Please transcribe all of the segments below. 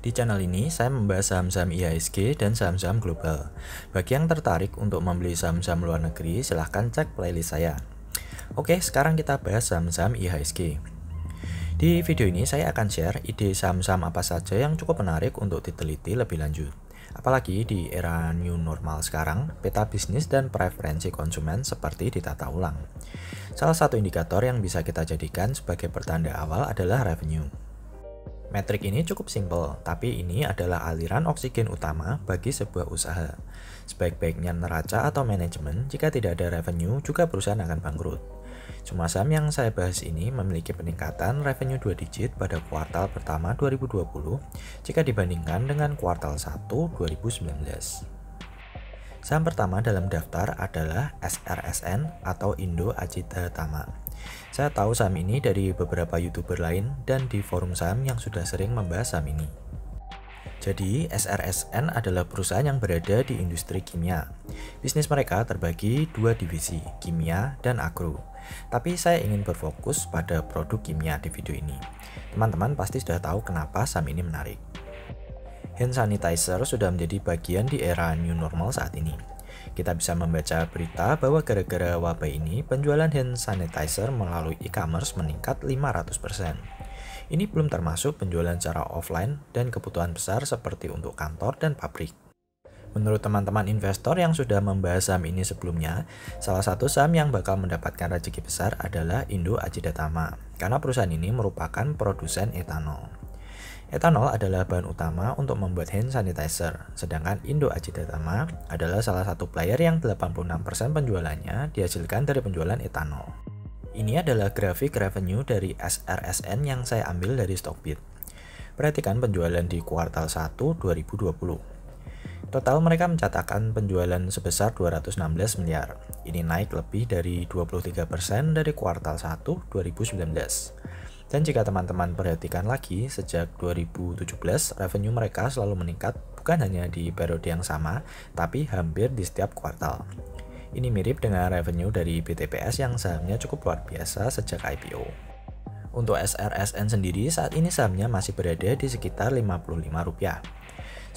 Di channel ini, saya membahas saham-saham IHSG dan saham-saham global. Bagi yang tertarik untuk membeli saham-saham luar negeri, silahkan cek playlist saya. Oke, sekarang kita bahas saham-saham IHSG. Di video ini, saya akan share ide saham-saham apa saja yang cukup menarik untuk diteliti lebih lanjut. Apalagi di era new normal sekarang, peta bisnis dan preferensi konsumen seperti ditata ulang. Salah satu indikator yang bisa kita jadikan sebagai pertanda awal adalah revenue. Metrik ini cukup simpel, tapi ini adalah aliran oksigen utama bagi sebuah usaha. Sebaik-baiknya neraca atau manajemen, jika tidak ada revenue, juga perusahaan akan bangkrut. Semua saham yang saya bahas ini memiliki peningkatan revenue 2 digit pada kuartal pertama 2020 jika dibandingkan dengan kuartal 1 2019. Saham pertama dalam daftar adalah SRSN atau Indo Ajita Tama. Saya tahu saham ini dari beberapa YouTuber lain dan di forum saham yang sudah sering membahas saham ini. Jadi, SRSN adalah perusahaan yang berada di industri kimia. Bisnis mereka terbagi dua divisi, kimia dan agro. Tapi saya ingin berfokus pada produk kimia di video ini. Teman-teman pasti sudah tahu kenapa saham ini menarik. Hand sanitizer sudah menjadi bagian di era new normal saat ini. Kita bisa membaca berita bahwa gara-gara wabah ini, penjualan hand sanitizer melalui e-commerce meningkat 500%. Ini belum termasuk penjualan secara offline dan kebutuhan besar seperti untuk kantor dan pabrik. Menurut teman-teman investor yang sudah membahas saham ini sebelumnya, salah satu saham yang bakal mendapatkan rezeki besar adalah Indo Ajita Tama, karena perusahaan ini merupakan produsen etanol. Etanol adalah bahan utama untuk membuat hand sanitizer, sedangkan Indo Ajita Tama adalah salah satu player yang 86% penjualannya dihasilkan dari penjualan etanol. Ini adalah grafik revenue dari SRSN yang saya ambil dari Stockbit. Perhatikan penjualan di kuartal 1 2020. Total mereka mencatatkan penjualan sebesar 216 miliar. Ini naik lebih dari 23% dari kuartal 1 2019. Dan jika teman-teman perhatikan lagi, sejak 2017 revenue mereka selalu meningkat bukan hanya di periode yang sama, tapi hampir di setiap kuartal. Ini mirip dengan revenue dari BTPS yang sahamnya cukup luar biasa sejak IPO. Untuk SRSN sendiri, saat ini sahamnya masih berada di sekitar Rp55.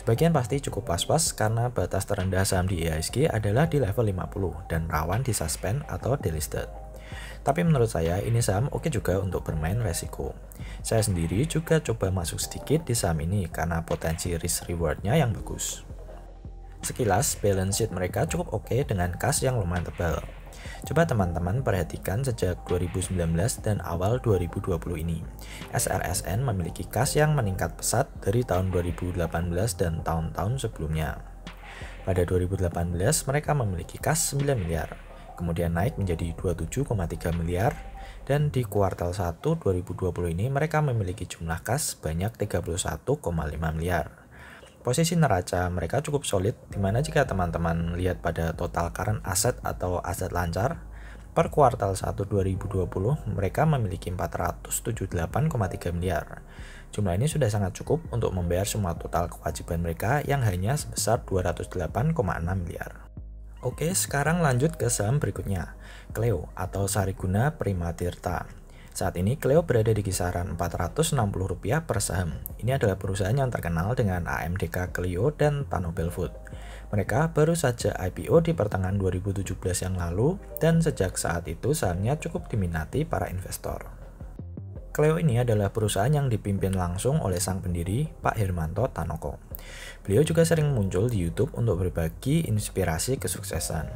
Sebagian pasti cukup was-was karena batas terendah saham di IHSG adalah di level 50 dan rawan disuspend atau delisted. Tapi menurut saya ini saham oke juga untuk bermain resiko. Saya sendiri juga coba masuk sedikit di saham ini karena potensi risk rewardnya yang bagus. Sekilas, balance sheet mereka cukup oke dengan kas yang lumayan tebal. Coba teman-teman perhatikan sejak 2019 dan awal 2020 ini. SRSN memiliki kas yang meningkat pesat dari tahun 2018 dan tahun-tahun sebelumnya. Pada 2018, mereka memiliki kas 9 miliar, kemudian naik menjadi 27,3 miliar, dan di kuartal 1 2020 ini mereka memiliki jumlah kas sebanyak 31,5 miliar. Posisi neraca mereka cukup solid, dimana jika teman-teman lihat pada total current asset atau aset lancar, per kuartal 1 2020 mereka memiliki 478,3 miliar. Jumlah ini sudah sangat cukup untuk membayar semua total kewajiban mereka yang hanya sebesar 208,6 miliar. Oke, sekarang lanjut ke saham berikutnya, Cleo atau Sariguna Primatirta. Saat ini Cleo berada di kisaran Rp460 per saham. Ini adalah perusahaan yang terkenal dengan AMDK Cleo dan Tanobel Food. Mereka baru saja IPO di pertengahan 2017 yang lalu dan sejak saat itu sahamnya cukup diminati para investor. Cleo ini adalah perusahaan yang dipimpin langsung oleh sang pendiri, Pak Hermanto Tanoko. Beliau juga sering muncul di YouTube untuk berbagi inspirasi kesuksesan.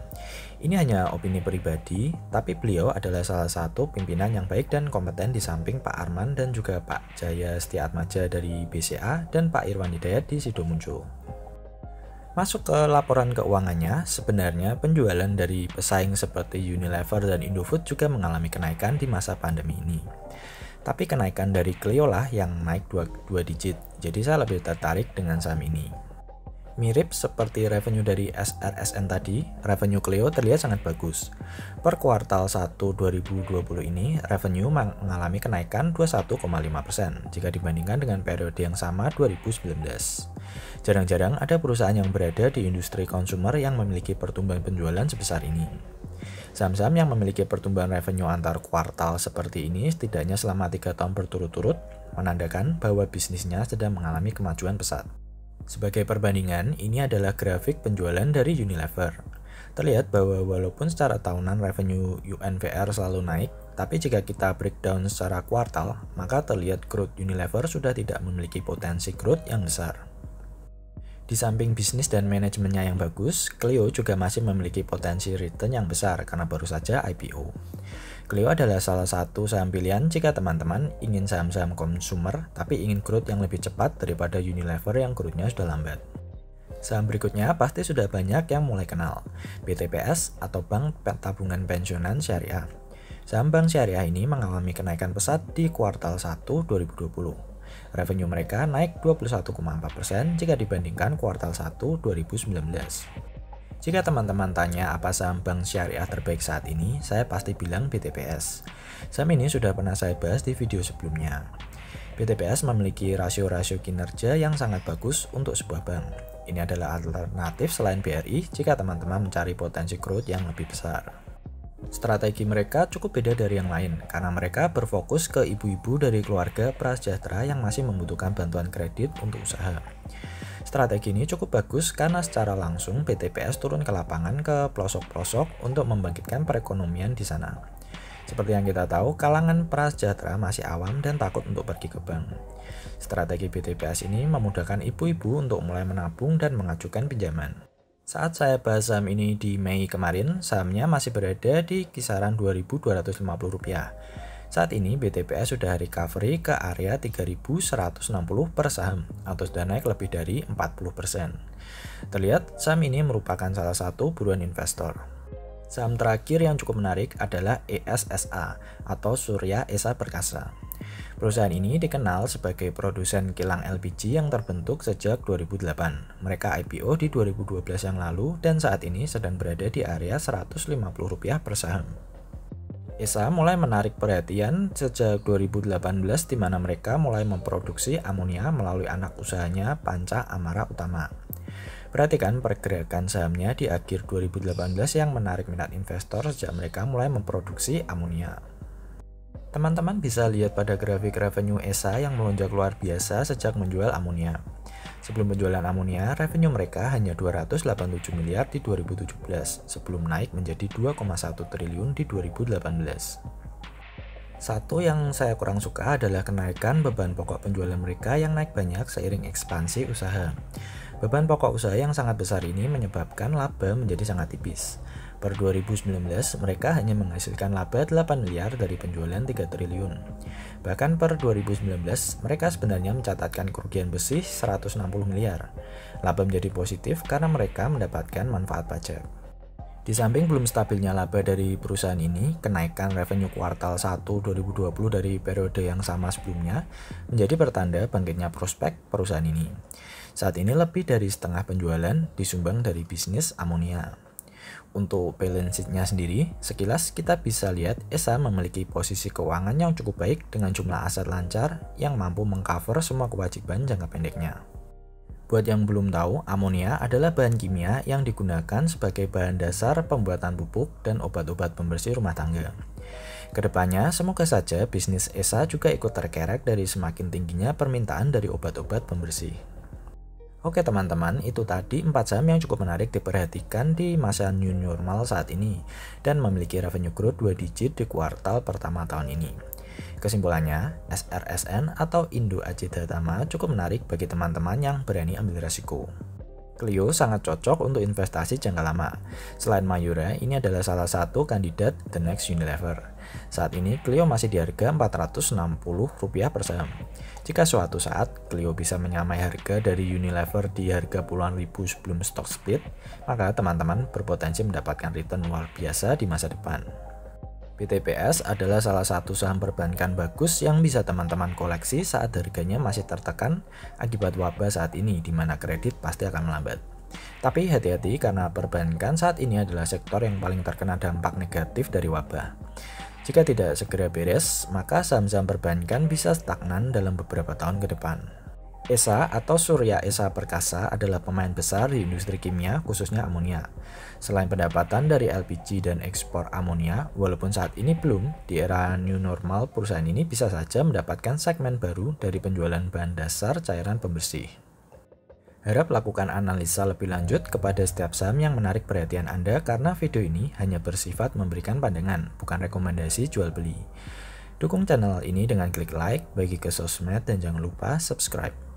Ini hanya opini pribadi, tapi beliau adalah salah satu pimpinan yang baik dan kompeten di samping Pak Arman dan juga Pak Jaya Setiatmaja dari BCA dan Pak Irwan Hidayat di Sidomuncul. Masuk ke laporan keuangannya, sebenarnya penjualan dari pesaing seperti Unilever dan Indofood juga mengalami kenaikan di masa pandemi ini. Tapi kenaikan dari Cleo lah yang naik 2 digit, jadi saya lebih tertarik dengan saham ini. Mirip seperti revenue dari SRSN tadi, revenue Cleo terlihat sangat bagus. Per kuartal 1 2020 ini, revenue mengalami kenaikan 21,5% jika dibandingkan dengan periode yang sama 2019. Jarang-jarang ada perusahaan yang berada di industri konsumer yang memiliki pertumbuhan penjualan sebesar ini. Saham-saham yang memiliki pertumbuhan revenue antar kuartal seperti ini setidaknya selama 3 tahun berturut-turut menandakan bahwa bisnisnya sedang mengalami kemajuan pesat. Sebagai perbandingan, ini adalah grafik penjualan dari Unilever. Terlihat bahwa walaupun secara tahunan revenue UNVR selalu naik, tapi jika kita breakdown secara kuartal, maka terlihat growth Unilever sudah tidak memiliki potensi growth yang besar. Di samping bisnis dan manajemennya yang bagus, Clio juga masih memiliki potensi return yang besar karena baru saja IPO. Clio adalah salah satu saham pilihan jika teman-teman ingin saham-saham konsumer tapi ingin growth yang lebih cepat daripada Unilever yang growth-nya sudah lambat. Saham berikutnya pasti sudah banyak yang mulai kenal, BTPS atau Bank Tabungan Pensiunan Syariah. Saham bank syariah ini mengalami kenaikan pesat di kuartal 1 2020. Revenue mereka naik 21,4% jika dibandingkan kuartal 1 2019. Jika teman-teman tanya apa saham bank syariah terbaik saat ini, saya pasti bilang BTPS. Saham ini sudah pernah saya bahas di video sebelumnya. BTPS memiliki rasio-rasio kinerja yang sangat bagus untuk sebuah bank. Ini adalah alternatif selain BRI jika teman-teman mencari potensi growth yang lebih besar. Strategi mereka cukup beda dari yang lain karena mereka berfokus ke ibu-ibu dari keluarga prasejahtera yang masih membutuhkan bantuan kredit untuk usaha. Strategi ini cukup bagus karena secara langsung BTPS turun ke lapangan ke pelosok-pelosok untuk membangkitkan perekonomian di sana. Seperti yang kita tahu, kalangan prasejahtera masih awam dan takut untuk pergi ke bank. Strategi BTPS ini memudahkan ibu-ibu untuk mulai menabung dan mengajukan pinjaman. Saat saya bahas saham ini di Mei kemarin, sahamnya masih berada di kisaran Rp2.250. Saat ini BTPS sudah recovery ke area 3.160 per saham atau sudah naik lebih dari 40%. Terlihat saham ini merupakan salah satu buruan investor. Saham terakhir yang cukup menarik adalah ESSA atau Surya Esa Perkasa. Perusahaan ini dikenal sebagai produsen kilang LPG yang terbentuk sejak 2008. Mereka IPO di 2012 yang lalu dan saat ini sedang berada di area Rp150 per saham. ESA mulai menarik perhatian sejak 2018 di mana mereka mulai memproduksi amonia melalui anak usahanya Panca Amara Utama. Perhatikan pergerakan sahamnya di akhir 2018 yang menarik minat investor sejak mereka mulai memproduksi amonia. Teman-teman bisa lihat pada grafik revenue ESA yang melonjak luar biasa sejak menjual amonia. Sebelum penjualan amonia, revenue mereka hanya 287 miliar di 2017, sebelum naik menjadi 2,1 triliun di 2018. Satu yang saya kurang suka adalah kenaikan beban pokok penjualan mereka yang naik banyak seiring ekspansi usaha. Beban pokok usaha yang sangat besar ini menyebabkan laba menjadi sangat tipis. Per 2019, mereka hanya menghasilkan laba 8 miliar dari penjualan 3 triliun. Bahkan per 2019, mereka sebenarnya mencatatkan kerugian bersih 160 miliar. Laba menjadi positif karena mereka mendapatkan manfaat pajak. Di samping belum stabilnya laba dari perusahaan ini, kenaikan revenue kuartal 1 2020 dari periode yang sama sebelumnya menjadi pertanda bangkitnya prospek perusahaan ini. Saat ini lebih dari setengah penjualan disumbang dari bisnis amonia. Untuk balance sheet-nya sendiri, sekilas kita bisa lihat ESA memiliki posisi keuangan yang cukup baik dengan jumlah aset lancar yang mampu mengcover semua kewajiban jangka pendeknya. Buat yang belum tahu, amonia adalah bahan kimia yang digunakan sebagai bahan dasar pembuatan pupuk dan obat-obat pembersih rumah tangga. Kedepannya, semoga saja bisnis ESA juga ikut terkerek dari semakin tingginya permintaan dari obat-obat pembersih. Oke teman-teman, itu tadi 4 saham yang cukup menarik diperhatikan di masa new normal saat ini dan memiliki revenue growth 2 digit di kuartal pertama tahun ini. Kesimpulannya, SRSN atau Indo Ajeda Tama cukup menarik bagi teman-teman yang berani ambil resiko. Clio sangat cocok untuk investasi jangka lama. Selain Mayura, ini adalah salah satu kandidat the next Unilever. Saat ini Clio masih di harga Rp460 per saham. Jika suatu saat Clio bisa menyamai harga dari Unilever di harga puluhan ribu sebelum stock split, maka teman-teman berpotensi mendapatkan return luar biasa di masa depan. BTPS adalah salah satu saham perbankan bagus yang bisa teman-teman koleksi saat harganya masih tertekan akibat wabah saat ini di mana kredit pasti akan melambat. Tapi hati-hati karena perbankan saat ini adalah sektor yang paling terkena dampak negatif dari wabah. Jika tidak segera beres, maka saham-saham perbankan bisa stagnan dalam beberapa tahun ke depan. ESA atau Surya Esa Perkasa adalah pemain besar di industri kimia, khususnya amonia. Selain pendapatan dari LPG dan ekspor amonia, walaupun saat ini belum, di era new normal perusahaan ini bisa saja mendapatkan segmen baru dari penjualan bahan dasar cairan pembersih. Harap lakukan analisa lebih lanjut kepada setiap saham yang menarik perhatian Anda karena video ini hanya bersifat memberikan pandangan, bukan rekomendasi jual beli. Dukung channel ini dengan klik like, bagi ke sosmed, dan jangan lupa subscribe.